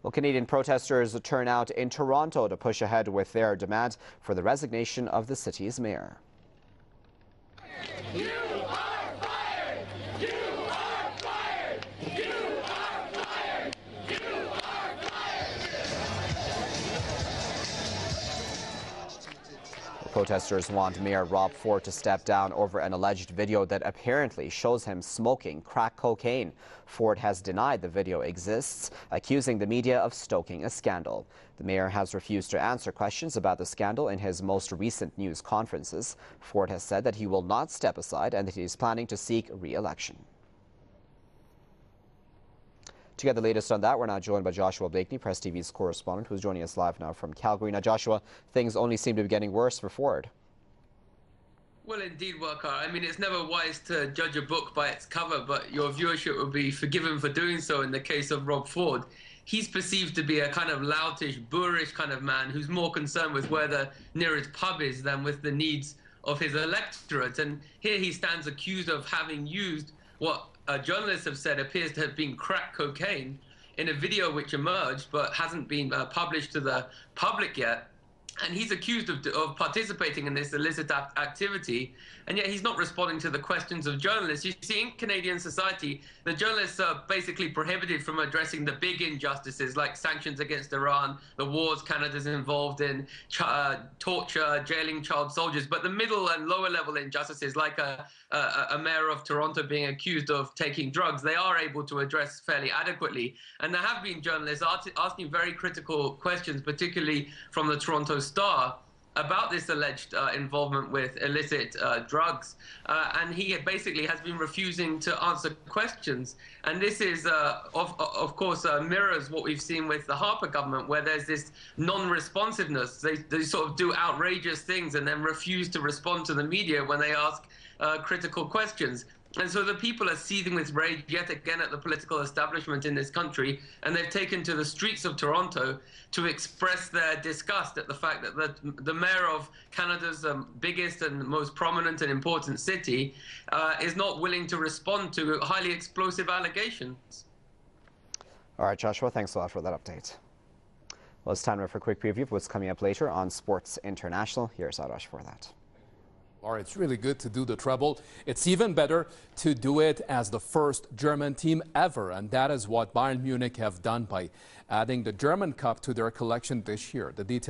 Well, Canadian protesters turn out in Toronto to push ahead with their demand for the resignation of the city's mayor. You are fired! You are fired! You are fired! You are fired! Protesters want Mayor Rob Ford to step down over an alleged video that apparently shows him smoking crack cocaine. Ford has denied the video exists, accusing the media of stoking a scandal. The mayor has refused to answer questions about the scandal in his most recent news conferences. Ford has said that he will not step aside and that he is planning to seek re-election. To get the latest on that, we're now joined by Joshua Blakeney, Press TV's correspondent, who's joining us live now from Calgary. Now, Joshua, things only seem to be getting worse for Ford. Well, indeed, Walker. I mean, it's never wise to judge a book by its cover, but your viewership would be forgiven for doing so in the case of Rob Ford. He's perceived to be a kind of loutish, boorish kind of man who's more concerned with where the nearest pub is than with the needs of his electorate. And here he stands accused of having used what journalists have said appears to have been crack cocaine in a video which emerged but hasn't been published to the public yet. And he's accused of participating in this illicit activity, and yet he's not responding to the questions of journalists. You see, in Canadian society, the journalists are basically prohibited from addressing the big injustices like sanctions against Iran, the wars Canada's involved in, torture, jailing child soldiers. But the middle and lower level injustices, like a mayor of Toronto being accused of taking drugs, they are able to address fairly adequately. And there have been journalists asking very critical questions, particularly from the Toronto Star, about this alleged involvement with illicit drugs, and he basically has been refusing to answer questions. And this is, of course, mirrors what we've seen with the Harper government, where there's this non-responsiveness. They sort of do outrageous things and then refuse to respond to the media when they ask critical questions. And so the people are seething with rage yet again at the political establishment in this country, and they've taken to the streets of Toronto to express their disgust at the fact that the mayor of Canada's biggest and most prominent and important city is not willing to respond to highly explosive allegations. All right, Joshua, thanks a lot for that update. Well, it's time now for a quick preview of what's coming up later on Sports International. Here's Arash for that. All right, it's really good to do the treble. It's even better to do it as the first German team ever, and that is what Bayern Munich have done by adding the German Cup to their collection this year. The details